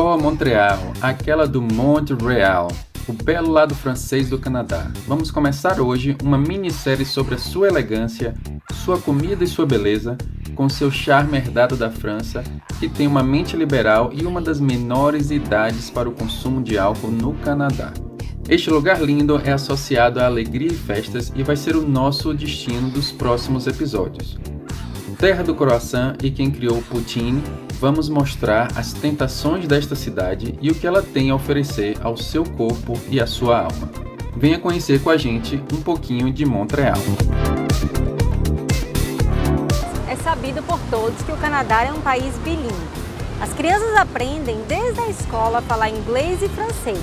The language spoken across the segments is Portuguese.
Oh, Montreal, aquela do Montreal, o belo lado francês do Canadá. Vamos começar hoje uma minissérie sobre a sua elegância, sua comida e sua beleza, com seu charme herdado da França, que tem uma mente liberal e uma das menores idades para o consumo de álcool no Canadá. Este lugar lindo é associado à alegria e festas e vai ser o nosso destino dos próximos episódios. Terra do croissant e quem criou o poutine, vamos mostrar as tentações desta cidade e o que ela tem a oferecer ao seu corpo e à sua alma. Venha conhecer com a gente um pouquinho de Montreal. É sabido por todos que o Canadá é um país bilíngue. As crianças aprendem desde a escola a falar inglês e francês.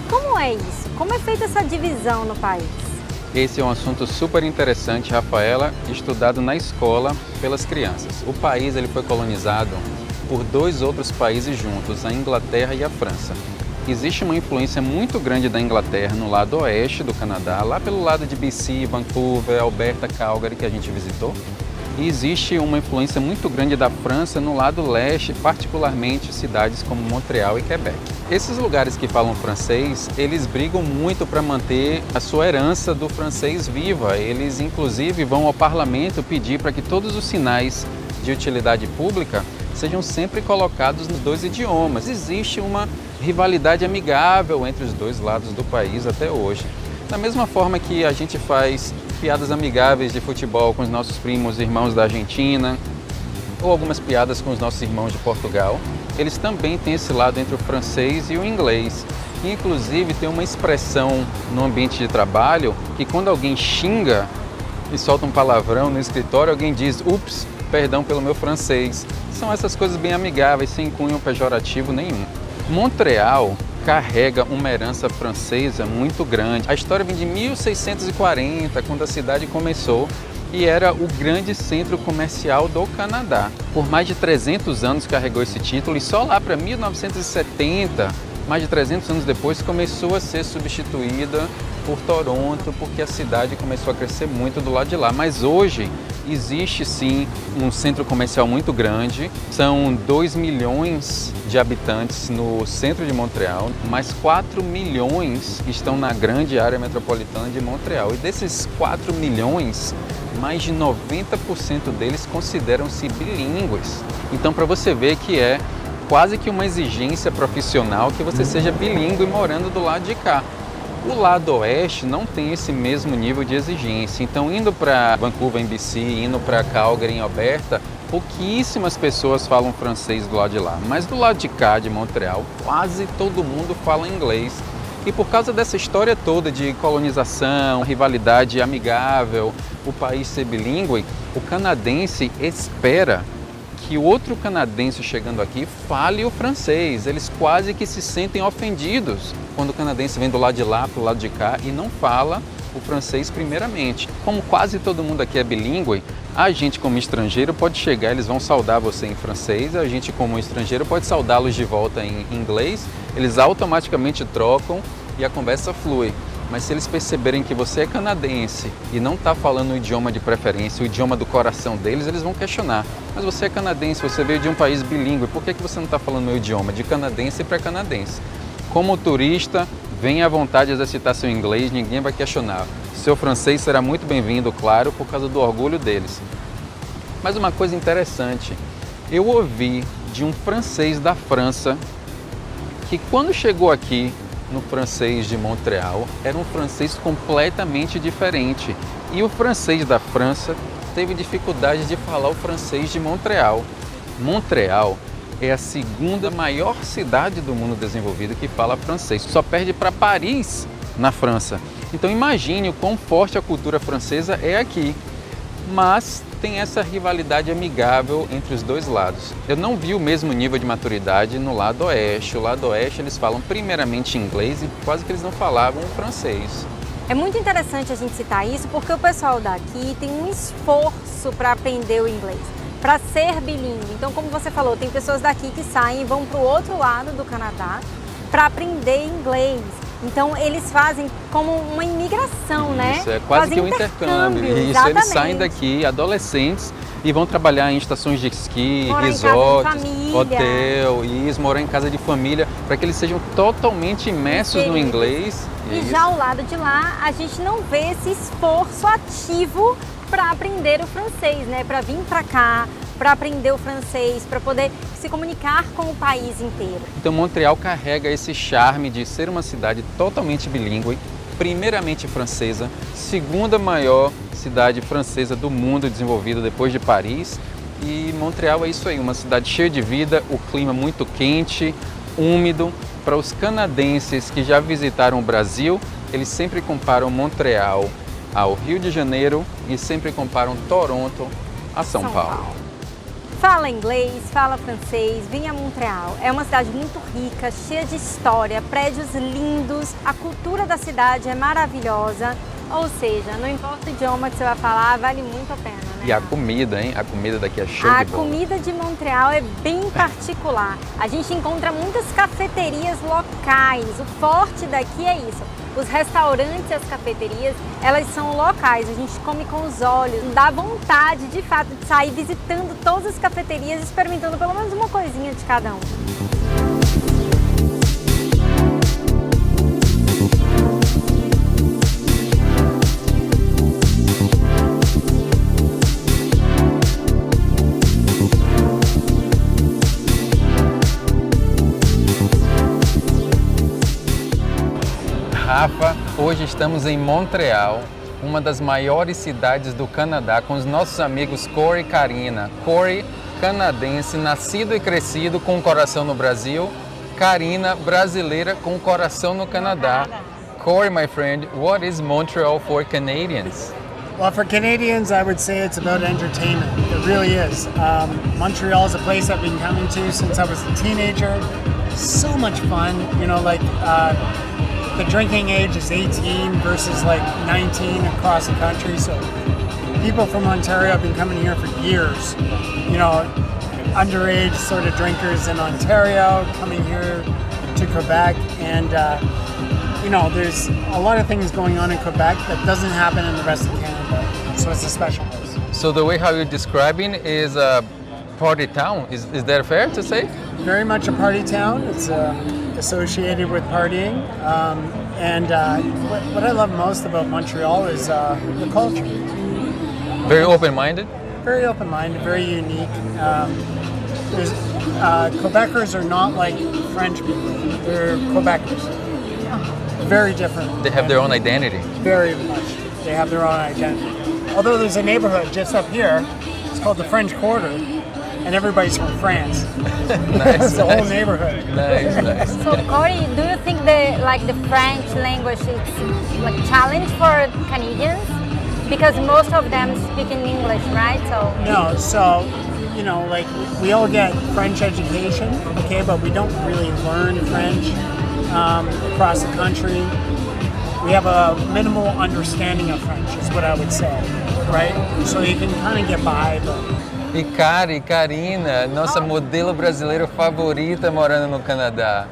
Como é isso? Como é feita essa divisão no país? Esse é um assunto super interessante, Rafaela, estudado na escola pelas crianças. O país ele foi colonizado por dois outros países juntos, a Inglaterra e a França. Existe uma influência muito grande da Inglaterra no lado oeste do Canadá, lá pelo lado de BC, Vancouver, Alberta, Calgary, que a gente visitou. E existe uma influência muito grande da França no lado leste, particularmente cidades como Montreal e Quebec. Esses lugares que falam francês, eles brigam muito para manter a sua herança do francês viva. Eles, inclusive, vão ao parlamento pedir para que todos os sinais de utilidade pública sejam sempre colocados nos dois idiomas. Existe uma rivalidade amigável entre os dois lados do país até hoje. Da mesma forma que a gente faz piadas amigáveis de futebol com os nossos primos e irmãos da Argentina, ou algumas piadas com os nossos irmãos de Portugal, eles também têm esse lado entre o francês e o inglês. E, inclusive, tem uma expressão no ambiente de trabalho que quando alguém xinga e solta um palavrão no escritório, alguém diz, ups, perdão pelo meu francês. São essas coisas bem amigáveis, sem cunho pejorativo nenhum. Montreal carrega uma herança francesa muito grande. A história vem de 1640, quando a cidade começou e era o grande centro comercial do Canadá. Por mais de 300 anos carregou esse título e só lá para 1970, mais de 300 anos depois, começou a ser substituída por Toronto, porque a cidade começou a crescer muito do lado de lá. Mas hoje existe sim um centro comercial muito grande, são 2 milhões de habitantes no centro de Montreal, mais 4 milhões estão na grande área metropolitana de Montreal. E desses 4 milhões, mais de 90% deles consideram-se bilíngues. Então, para você ver que é quase que uma exigência profissional que você seja bilíngue morando do lado de cá. O lado oeste não tem esse mesmo nível de exigência, então indo para Vancouver em BC, indo para Calgary em Alberta, pouquíssimas pessoas falam francês do lado de lá, mas do lado de cá, de Montreal, quase todo mundo fala inglês. E por causa dessa história toda de colonização, rivalidade amigável, o país ser bilíngue, o canadense espera que o outro canadense chegando aqui fale o francês. Eles quase que se sentem ofendidos quando o canadense vem do lado de lá para o lado de cá e não fala o francês primeiramente. Como quase todo mundo aqui é bilíngue, a gente como estrangeiro pode chegar, eles vão saudar você em francês, a gente como estrangeiro pode saudá-los de volta em inglês, eles automaticamente trocam e a conversa flui. Mas se eles perceberem que você é canadense e não está falando o idioma de preferência, o idioma do coração deles, eles vão questionar. Mas você é canadense, você veio de um país bilíngue, por que você não está falando o idioma de canadense para canadense? Como turista, venha à vontade exercitar seu inglês, ninguém vai questionar. Seu francês será muito bem-vindo, claro, por causa do orgulho deles. Mas uma coisa interessante, eu ouvi de um francês da França que quando chegou aqui, no francês de Montreal, era um francês completamente diferente. E o francês da França teve dificuldade de falar o francês de Montreal. Montreal é a segunda maior cidade do mundo desenvolvido que fala francês. Só perde para Paris, na França. Então imagine o quão forte a cultura francesa é aqui. Mas tem essa rivalidade amigável entre os dois lados. Eu não vi o mesmo nível de maturidade no lado oeste. O lado oeste eles falam primeiramente inglês e quase que eles não falavam francês. É muito interessante a gente citar isso porque o pessoal daqui tem um esforço para aprender o inglês, para ser bilíngue. Então, como você falou, tem pessoas daqui que saem e vão para o outro lado do Canadá para aprender inglês. Então eles fazem como uma imigração, né? Isso, é quase Fazem que um intercâmbio. Isso, exatamente. eles saem daqui, adolescentes, e vão trabalhar em estações de esqui, Morar em casa de resorts, família. hotel, isso, morar em casa de família, para que eles sejam totalmente imersos no inglês. E Isso. já ao lado de lá, a gente não vê esse esforço ativo para aprender o francês, né? Para vir para cá, para aprender o francês, para poder se comunicar com o país inteiro. Então Montreal carrega esse charme de ser uma cidade totalmente bilíngue, primeiramente francesa, segunda maior cidade francesa do mundo desenvolvida depois de Paris. E Montreal é isso aí, uma cidade cheia de vida, o clima muito quente, úmido. Para os canadenses que já visitaram o Brasil, eles sempre comparam Montreal ao Rio de Janeiro e sempre comparam Toronto a São Paulo. Fala inglês, fala francês, vem a Montreal. É uma cidade muito rica, cheia de história, prédios lindos, a cultura da cidade é maravilhosa. Ou seja, não importa o idioma que você vai falar, vale muito a pena, né? E a comida, hein? A comida daqui é show A de bola. comida de Montreal é bem particular. A gente encontra muitas cafeterias locais. O forte daqui é isso. Os restaurantes e as cafeterias, elas são locais. A gente come com os olhos. Dá vontade, de fato, de sair visitando todas as cafeterias, experimentando pelo menos uma coisinha de cada um. Rafa, hoje estamos em Montreal, uma das maiores cidades do Canadá, com os nossos amigos Corey e Karina. Corey, canadense, nascido e crescido com o coração no Brasil. Karina, brasileira com o coração no Canadá. Corey, my friend, what is Montreal for Canadians? Well, for Canadians, I would say it's about entertainment. It really is. Montreal is a place I've been coming to since I was a teenager. So much fun, you know, like the drinking age is 18 versus like 19 across the country. So people from Ontario have been coming here for years. You know, underage sort of drinkers in Ontario coming here to Quebec, and you know, there's a lot of things going on in Quebec that doesn't happen in the rest of Canada. So it's a special place. So the way how you're describing is a party town. Is that fair to say? Very much a party town. It's associated with partying. And what I love most about Montreal is the culture. Very open-minded? Very open-minded, very unique. Quebecers are not like French people. They're Quebecers. Very different. They have their own identity. Very much. They have their own identity. Although there's a neighborhood just up here, it's called the French Quarter, and everybody's from France. Nice, It's the whole neighborhood. Nice. So Corey, do you think the French language is like challenge for Canadians? Because most of them speak in English, right? So No, so, you know, like we all get French education, okay, but we don't really learn French across the country. We have a minimal understanding of French, is what I would say, right? So you can kind of get by, but E Karina, nossa modelo brasileira favorita morando no Canadá.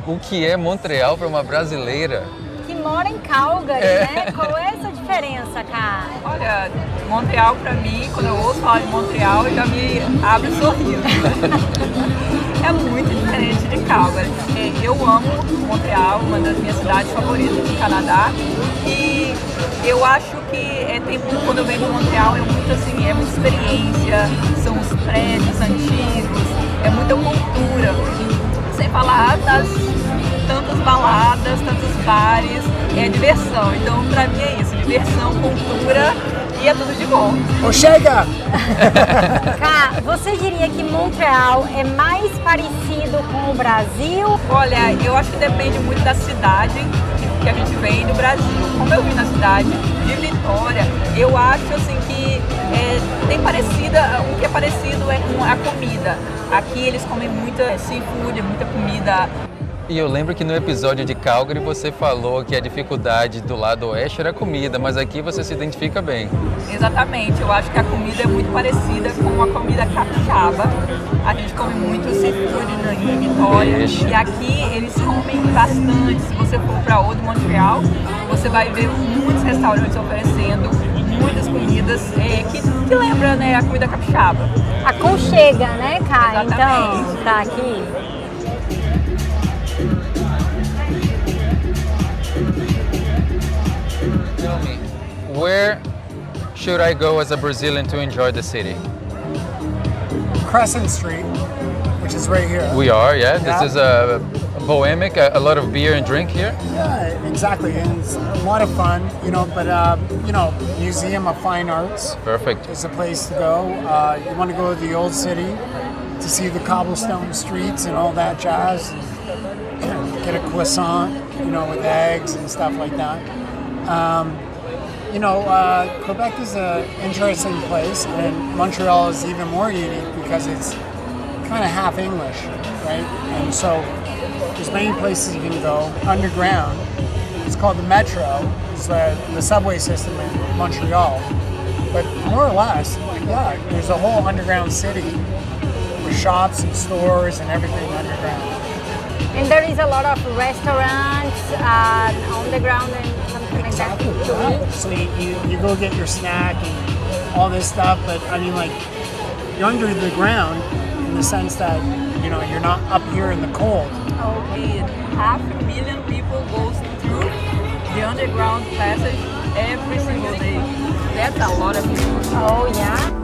O que é Montreal para uma brasileira? que mora em Calgary, né? Qual é essa diferença, cara? Olha, Montreal pra mim, quando eu ouço falar de Montreal, já me abre um sorriso. É muito diferente de Calgary. Eu amo Montreal, uma das minhas cidades favoritas do Canadá. E eu acho que quando eu venho para Montreal é muito assim, é muita experiência, são os prédios antigos, é muita cultura. Sem falar das tantas baladas, tantos bares, é diversão. Então pra mim é isso, diversão, cultura e é tudo de bom. oh, chega! Cá, você diria que Montreal é mais parecido com o Brasil? Olha, eu acho que depende muito da cidade que a gente vem do Brasil. Como eu vim na cidade de Vitória, eu acho assim que o que é parecido é com a comida. Aqui eles comem muita seafood, muita comida. E eu lembro que no episódio de Calgary você falou que a dificuldade do lado oeste era a comida, mas aqui você se identifica bem. Exatamente, eu acho que a comida é muito parecida com a comida capixaba. A gente come muito seafood em Vitória. Peixe. E aqui eles comem bastante. Se você for para Ouro de Montreal, você vai ver muitos restaurantes oferecendo muitas comidas que lembra, né, a comida capixaba. Aconchega, né, Kai? Exatamente. Então, tá aqui. Tell me, where should I go as a Brazilian to enjoy the city? Crescent Street, which is right here. We are, yeah. This Yeah. is a bohemic, a lot of beer and drink here. Yeah, exactly, and it's a lot of fun, but Museum of Fine Arts Perfect. is a place to go. You want to go to the old city to see the cobblestone streets and all that jazz. Get a croissant, with eggs and stuff like that. Quebec is an interesting place, and Montreal is even more unique because it's kind of half English, right? And so there's many places you can go underground. It's called the Metro. It's the subway system in Montreal. But more or less, yeah, there's a whole underground city with shops and stores and everything underground. And there is a lot of restaurants on the ground and something like that. Exactly. Yeah. So you go get your snack and all this stuff, but I mean, like, you're under the ground in the sense that, you're not up here in the cold. And 500,000 people go through the underground passage every single day. That's a lot of people. Oh, yeah.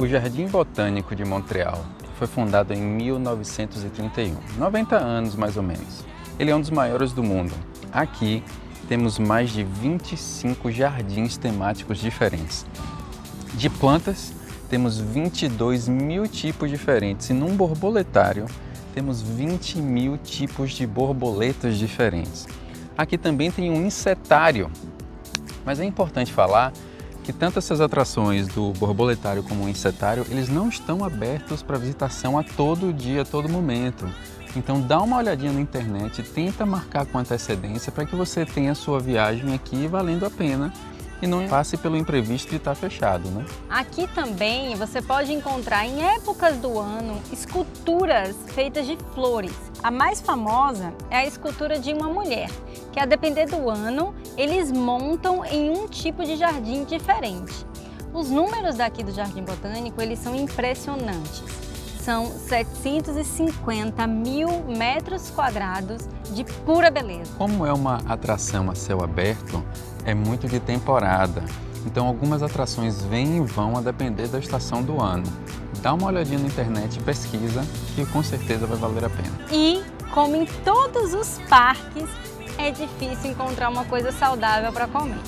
O Jardim Botânico de Montreal foi fundado em 1931, 90 anos mais ou menos. Ele é um dos maiores do mundo. Aqui temos mais de 25 jardins temáticos diferentes. De plantas, temos 22 mil tipos diferentes e num borboletário temos 20 mil tipos de borboletas diferentes. Aqui também tem um insetário, mas é importante falar que tanto essas atrações do borboletário como o insetário, eles não estão abertos para visitação a todo dia, a todo momento. Então dá uma olhadinha na internet, tenta marcar com antecedência para que você tenha a sua viagem aqui valendo a pena e não passe pelo imprevisto de estar fechado, né? Aqui também você pode encontrar em épocas do ano esculturas feitas de flores. A mais famosa é a escultura de uma mulher, que a depender do ano, eles montam em um tipo de jardim diferente. Os números daqui do Jardim Botânico, eles são impressionantes. São 750 mil metros quadrados de pura beleza. Como é uma atração a céu aberto, é muito de temporada. Então algumas atrações vêm e vão a depender da estação do ano. Dá uma olhadinha na internet, pesquisa, que com certeza vai valer a pena. E, como em todos os parques, é difícil encontrar uma coisa saudável para comer.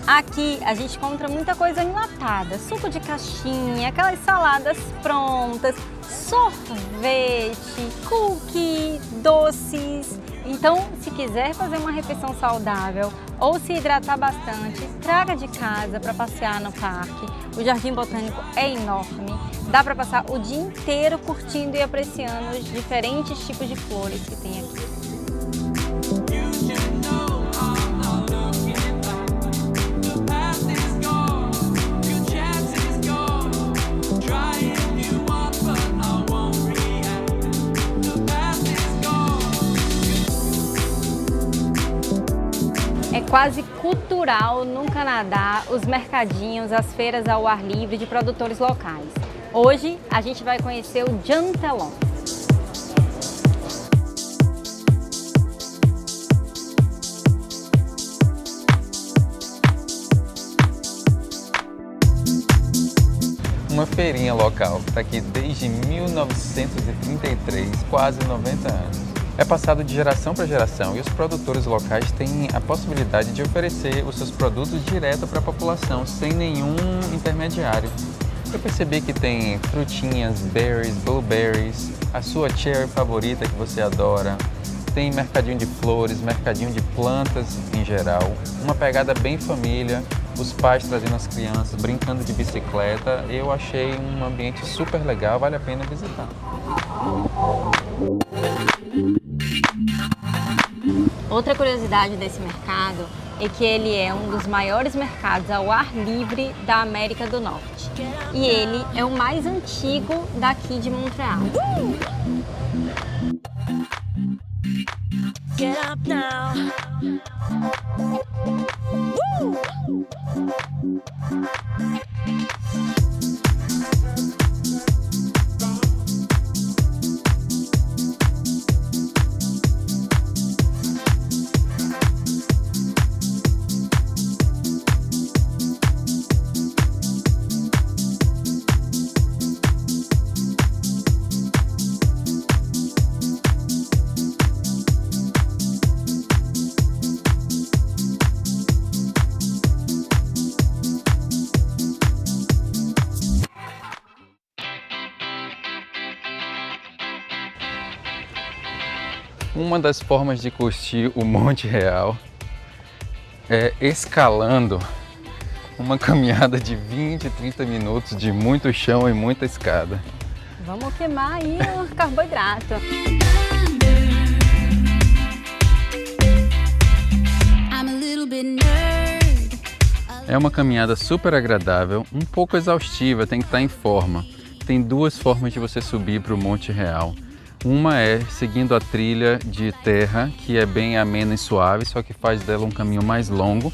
Aqui a gente encontra muita coisa enlatada, suco de caixinha, aquelas saladas prontas, sorvete, cookie, doces. Então, se quiser fazer uma refeição saudável ou se hidratar bastante, traga de casa para passear no parque. O Jardim Botânico é enorme, dá para passar o dia inteiro curtindo e apreciando os diferentes tipos de flores que tem aqui. É quase cultural no Canadá os mercadinhos, as feiras ao ar livre de produtores locais. Hoje a gente vai conhecer o Jean Talon. Uma feirinha local que está aqui desde 1933, quase 90 anos. É passado de geração para geração e os produtores locais têm a possibilidade de oferecer os seus produtos direto para a população, sem nenhum intermediário. Eu percebi que tem frutinhas, berries, blueberries, a sua cherry favorita que você adora, tem mercadinho de flores, mercadinho de plantas em geral, uma pegada bem família, os pais trazendo as crianças, brincando de bicicleta. Eu achei um ambiente super legal, vale a pena visitar. Outra curiosidade desse mercado é que ele é um dos maiores mercados ao ar livre da América do Norte. E ele é o mais antigo daqui de Montreal. Get up now. Uma das formas de curtir o Monte Real é escalando uma caminhada de 20, 30 minutos de muito chão e muita escada. Vamos queimar aí o carboidrato. É uma caminhada super agradável, um pouco exaustiva, tem que estar em forma. Tem duas formas de você subir para o Monte Real. Uma é seguindo a trilha de terra, que é bem amena e suave, só que faz dela um caminho mais longo.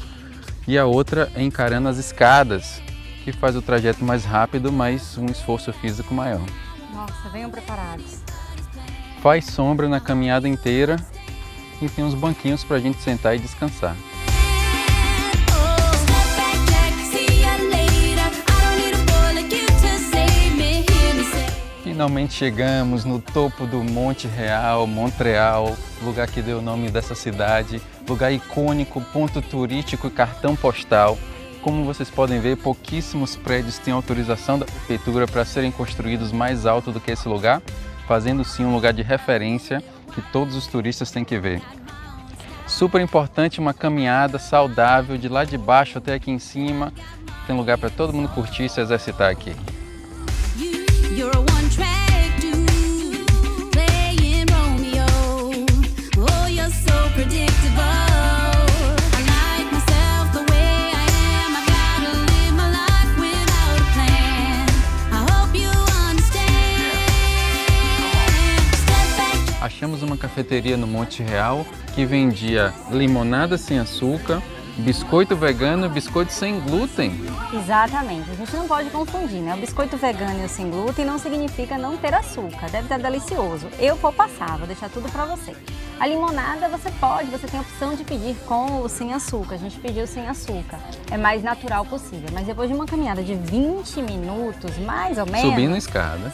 E a outra é encarando as escadas, que faz o trajeto mais rápido, mas um esforço físico maior. Nossa, venham preparados. Faz sombra na caminhada inteira e tem uns banquinhos para a gente sentar e descansar. Finalmente chegamos no topo do Monte Real, Montreal, lugar que deu o nome dessa cidade, lugar icônico, ponto turístico e cartão postal. Como vocês podem ver, pouquíssimos prédios têm autorização da prefeitura para serem construídos mais alto do que esse lugar, fazendo sim um lugar de referência que todos os turistas têm que ver. Super importante uma caminhada saudável de lá de baixo até aqui em cima, tem lugar para todo mundo curtir e se exercitar aqui. You're a one-track dude, playing Romeo. Oh, you're so predictable. I like myself the way I am. I gotta live my life without a plan. I hope you understand. Step back. Achamos uma cafeteria no Monte Real que vendia limonada sem açúcar, biscoito vegano e biscoito sem glúten. Exatamente, a gente não pode confundir, né? O biscoito vegano e o sem glúten não significa não ter açúcar, deve estar delicioso. Eu vou passar, vou deixar tudo pra você. A limonada você tem a opção de pedir com ou sem açúcar. A gente pediu sem açúcar, é mais natural possível. Mas depois de uma caminhada de 20 minutos, mais ou menos, subindo escada,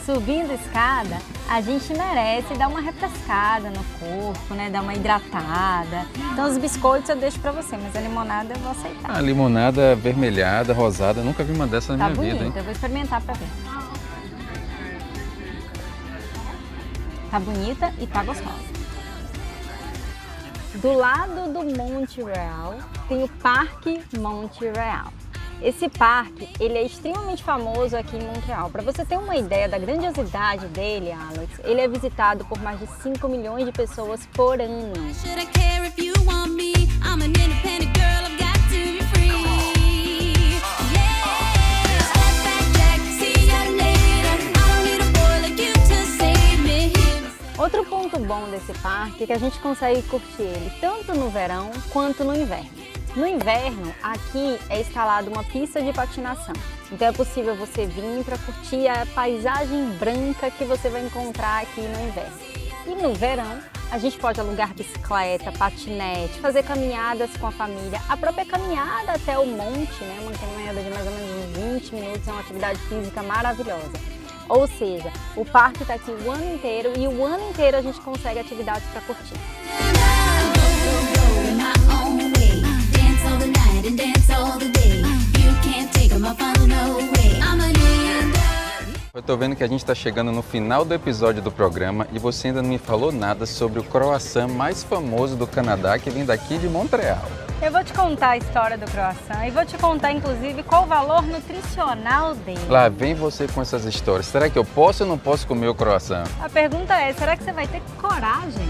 a gente merece dar uma refrescada no corpo, né? Dar uma hidratada. Então os biscoitos eu deixo pra você, mas a limonada eu vou aceitar. A limonada avermelhada, rosada, nunca vi uma dessas na minha bonita, vida, hein? Eu vou experimentar pra ver. Tá bonita e tá gostosa. Do lado do Monte Real tem o Parque Monte Real. Esse parque, ele é extremamente famoso aqui em Montreal. Para você ter uma ideia da grandiosidade dele, Alex, ele é visitado por mais de 5 milhões de pessoas por ano. Should I care if you want me? I'm an independent girl, I've got to be free. Yeah. Step back, Jack, see you later. I don't need a boy like you to save me. Outro ponto bom desse parque é que a gente consegue curtir ele tanto no verão quanto no inverno. No inverno, aqui é instalada uma pista de patinação. Então é possível você vir para curtir a paisagem branca que você vai encontrar aqui no inverno. E no verão, a gente pode alugar bicicleta, patinete, fazer caminhadas com a família. A própria caminhada até o monte, né? Uma caminhada de mais ou menos uns 20 minutos, é uma atividade física maravilhosa. Ou seja, o parque está aqui o ano inteiro e o ano inteiro a gente consegue atividades para curtir. In my own way. Dance all the night and dance all the day. You can't take my fun, no way. I'm a leader. Eu tô vendo que a gente está chegando no final do episódio do programa e você ainda não me falou nada sobre o croissant mais famoso do Canadá, que vem daqui de Montreal. Eu vou te contar a história do croissant e vou te contar, inclusive, qual o valor nutricional dele. Lá vem você com essas histórias. Será que eu posso ou não posso comer o croissant? A pergunta é, será que você vai ter coragem?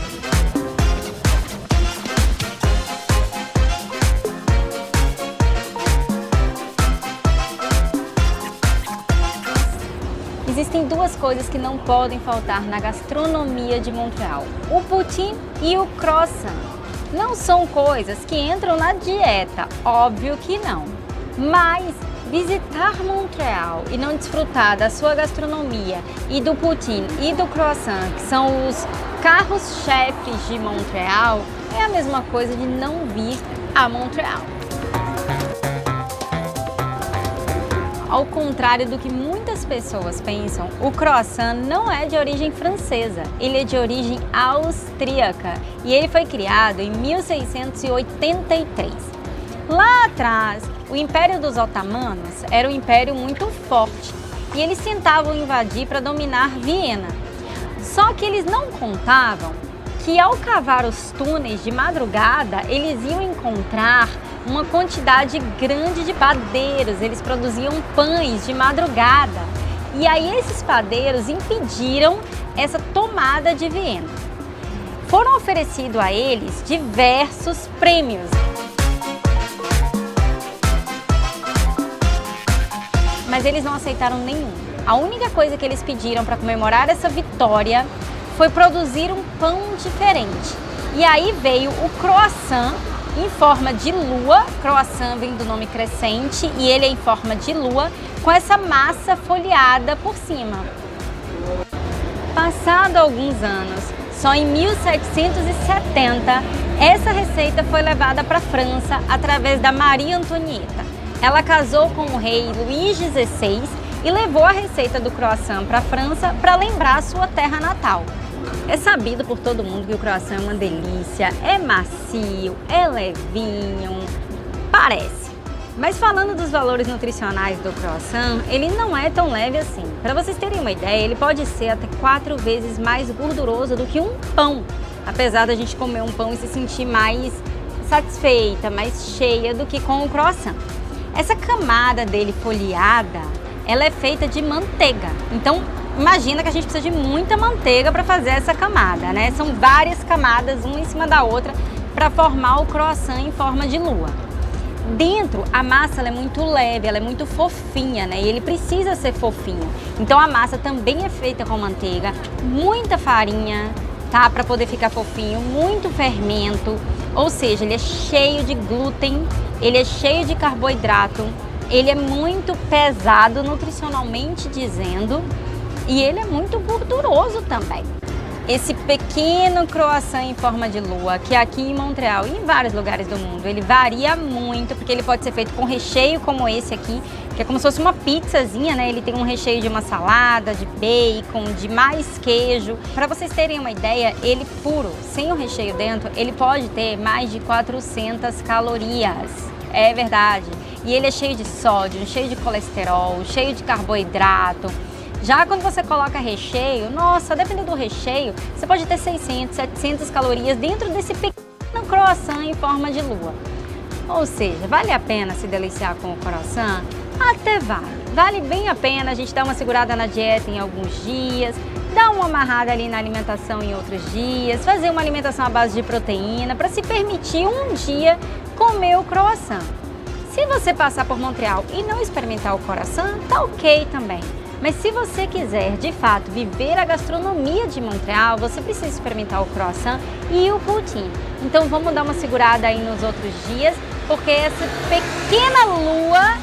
Existem duas coisas que não podem faltar na gastronomia de Montreal: o poutine e o croissant. Não são coisas que entram na dieta, óbvio que não. Mas visitar Montreal e não desfrutar da sua gastronomia e do poutine e do croissant, que são os carros-chefes de Montreal, é a mesma coisa de não vir a Montreal. Ao contrário do que muitas pessoas pensam, o croissant não é de origem francesa, ele é de origem austríaca e ele foi criado em 1683. Lá atrás, o Império dos Otomanos era um império muito forte e eles tentavam invadir para dominar Viena. Só que eles não contavam que ao cavar os túneis de madrugada, eles iam encontrar uma quantidade grande de padeiros, eles produziam pães de madrugada. E aí esses padeiros impediram essa tomada de Viena. Foram oferecidos a eles diversos prêmios. Mas eles não aceitaram nenhum. A única coisa que eles pediram para comemorar essa vitória foi produzir um pão diferente. E aí veio o croissant em forma de lua. Croissant vem do nome crescente e ele é em forma de lua, com essa massa folheada por cima. Passado alguns anos, só em 1770, essa receita foi levada para a França através da Maria Antonieta. Ela casou com o rei Luís XVI e levou a receita do croissant para a França para lembrar sua terra natal. É sabido por todo mundo que o croissant é uma delícia, é macio, é levinho, parece. Mas falando dos valores nutricionais do croissant, ele não é tão leve assim. Para vocês terem uma ideia, ele pode ser até 4 vezes mais gorduroso do que um pão. Apesar da gente comer um pão e se sentir mais satisfeita, mais cheia do que com o croissant. Essa camada dele folheada, ela é feita de manteiga. Então, imagina que a gente precisa de muita manteiga para fazer essa camada, né? São várias camadas, uma em cima da outra, para formar o croissant em forma de lua. Dentro, a massa ela é muito leve, ela é muito fofinha, né? E ele precisa ser fofinho. Então, a massa também é feita com manteiga, muita farinha, tá? Para poder ficar fofinho, muito fermento. Ou seja, ele é cheio de glúten, ele é cheio de carboidrato, ele é muito pesado nutricionalmente dizendo. E ele é muito gorduroso também. Esse pequeno croissant em forma de lua, que aqui em Montreal e em vários lugares do mundo, ele varia muito, porque ele pode ser feito com recheio como esse aqui, que é como se fosse uma pizzazinha, né? Ele tem um recheio de uma salada, de bacon, de mais queijo. Para vocês terem uma ideia, ele puro, sem o recheio dentro, ele pode ter mais de 400 calorias. É verdade. E ele é cheio de sódio, cheio de colesterol, cheio de carboidrato. Já quando você coloca recheio, nossa, dependendo do recheio, você pode ter 600, 700 calorias dentro desse pequeno croissant em forma de lua. Ou seja, vale a pena se deliciar com o croissant? Até vale. Vale bem a pena a gente dar uma segurada na dieta em alguns dias, dar uma amarrada ali na alimentação em outros dias, fazer uma alimentação à base de proteína para se permitir um dia comer o croissant. Se você passar por Montreal e não experimentar o croissant, tá ok também. Mas se você quiser, de fato, viver a gastronomia de Montreal, você precisa experimentar o croissant e o poutine. Então vamos dar uma segurada aí nos outros dias. porque essa pequena lua